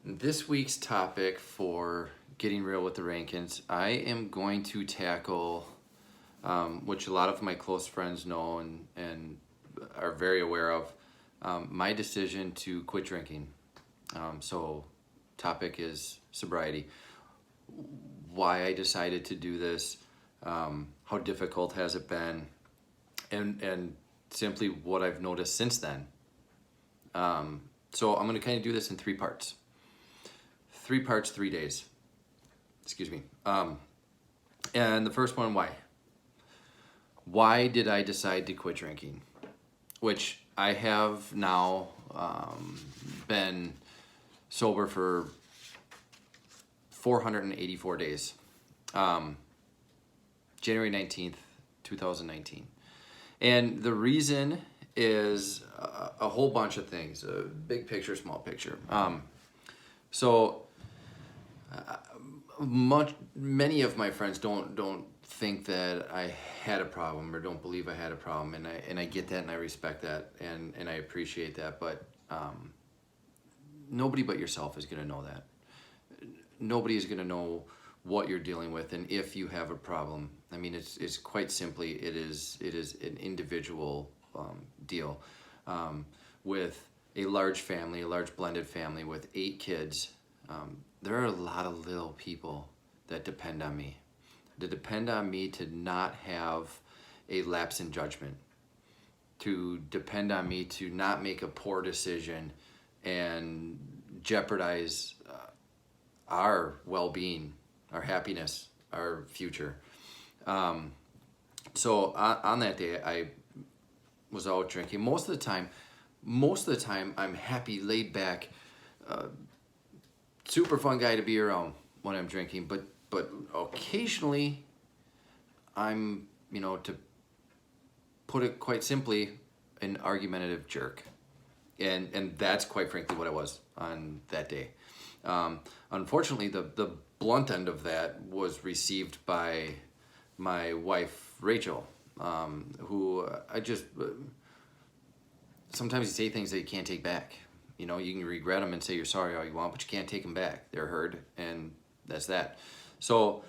This week's topic for Getting Real with the Rankins, I am going to tackle, which a lot of my close friends know and are very aware of, my decision to quit drinking. So, topic is sobriety. Why I decided to do this, how difficult has it been, and simply what I've noticed since then. So I'm going to kind of do this in three parts. 3 parts, 3 days. Excuse me. And the first one, why? Why did I decide to quit drinking? Which I have now been sober for 484 days. January 19th, 2019. And the reason is a whole bunch of things, big picture, small picture. So many of my friends don't think that I had a problem or don't believe I had a problem, and I get that and I respect that and I appreciate that, but nobody but yourself is going to know that. Nobody is going to know what you're dealing with and if you have a problem. I mean, it's quite simply it is an individual deal. With a large family, a large blended family with 8 kids. There are a lot of little people that depend on me. They depend on me to not have a lapse in judgment, to depend on me to not make a poor decision and jeopardize our well-being, our happiness, our future. So on that day, I was out drinking. Most of the time, I'm happy, laid back, super fun guy to be around when I'm drinking. But occasionally, I'm, to put it quite simply, an argumentative jerk. And that's quite frankly what I was on that day. Unfortunately, the blunt end of that was received by my wife, Rachel, who I just... Sometimes you say things that you can't take back. You can regret them and say you're sorry all you want, but you can't take them back. They're heard, and that's that. So,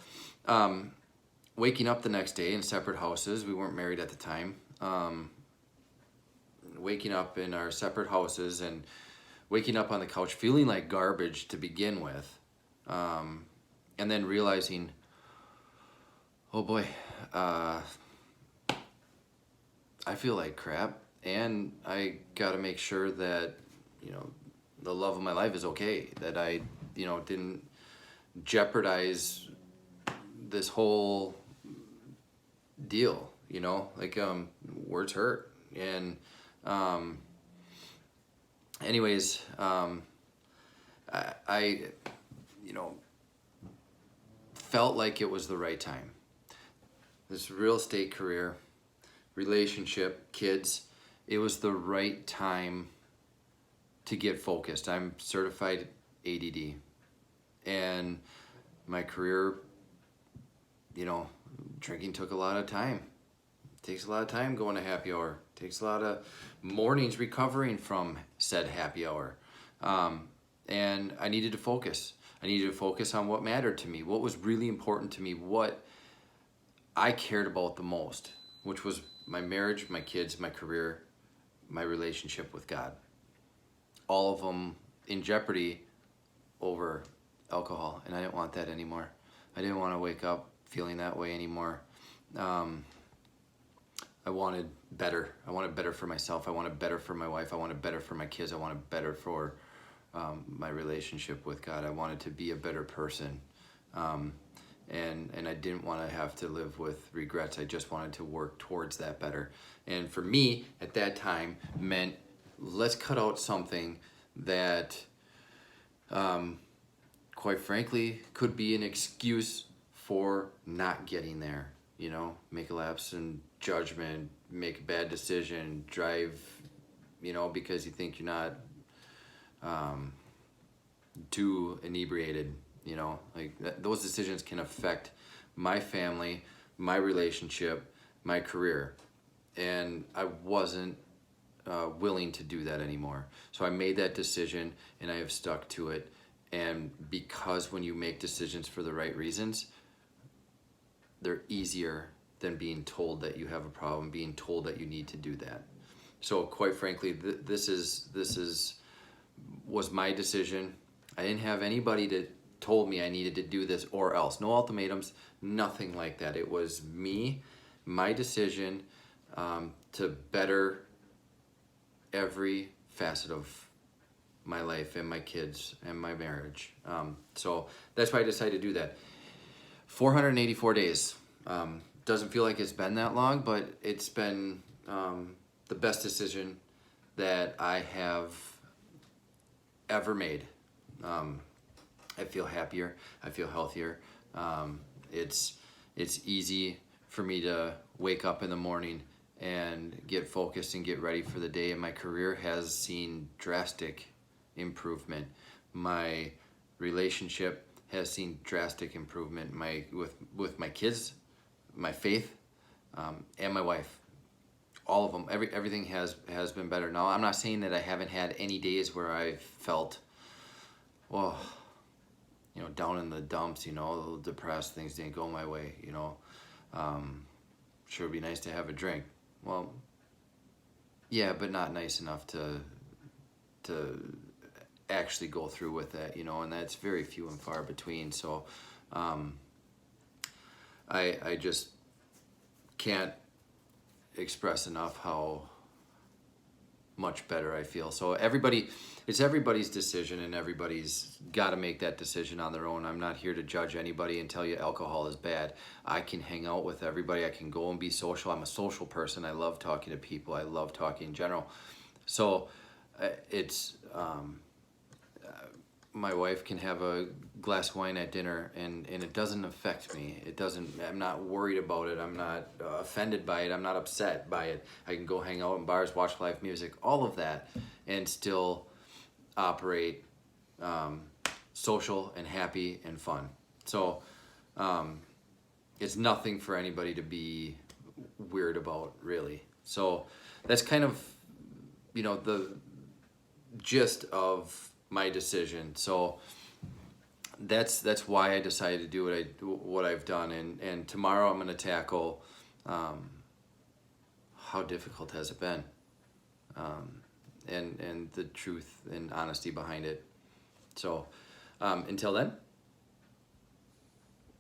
waking up the next day in separate houses, we weren't married at the time, waking up in our separate houses and waking up on the couch feeling like garbage to begin with, and then realizing, oh boy, I feel like crap. And I got to make sure that, the love of my life is okay, that I, didn't jeopardize this whole deal, words hurt. And, anyways, I felt like it was the right time. This real estate career, relationship, kids, it was the right time to get focused. I'm certified ADD, and my career, drinking took a lot of time. It takes a lot of time going to happy hour. It takes a lot of mornings recovering from said happy hour. And I needed to focus. I needed to focus on what mattered to me, what was really important to me, what I cared about the most, which was my marriage, my kids, my career, my relationship with God. All of them in jeopardy over alcohol, and I didn't want that anymore. I didn't want to wake up feeling that way anymore. I wanted better. I wanted better for myself. I wanted better for my wife. I wanted better for my kids. I wanted better for my relationship with God. I wanted to be a better person. And I didn't want to have to live with regrets. I just wanted to work towards that better. And for me, at that time, meant let's cut out something that, quite frankly, could be an excuse for not getting there. Make a lapse in judgment, make a bad decision, drive, because you think you're not too inebriated. Those decisions can affect my family, my relationship, my career. And I wasn't willing to do that anymore. So I made that decision and I have stuck to it. And because when you make decisions for the right reasons, they're easier than being told that you have a problem, being told that you need to do that. So quite frankly, this was my decision. I didn't have anybody that told me I needed to do this or else. No ultimatums, nothing like that. It was me, my decision, to better every facet of my life and my kids and my marriage. So that's why I decided to do that. 484 days. Doesn't feel like it's been that long, but it's been the best decision that I have ever made. I feel happier. I feel healthier. It's easy for me to wake up in the morning and get focused and get ready for the day. And my career has seen drastic improvement. My relationship has seen drastic improvement. With my kids, my faith, and my wife. All of them. Everything has been better. Now, I'm not saying that I haven't had any days where I've felt, well, down in the dumps, a little depressed, things didn't go my way, sure it'd be nice to have a drink. Well, yeah, but not nice enough to actually go through with that, and that's very few and far between. So I just can't express enough how much better I feel. So it's everybody's decision, and everybody's got to make that decision on their own. I'm not here to judge anybody and tell you alcohol is bad. I can hang out with everybody. I can go and be social. I'm a social person. I love talking to people. I love talking in general. So it's my wife can have a glass of wine at dinner, and it doesn't affect me. I'm not worried about it. I'm not offended by it. I'm not upset by it. I can go hang out in bars, watch live music, all of that, and still operate social and happy and fun. So it's nothing for anybody to be weird about, really. So that's kind of, the gist of my decision. So that's why I decided to do what I've done. And tomorrow I'm going to tackle how difficult has it been, and the truth and honesty behind it. So until then,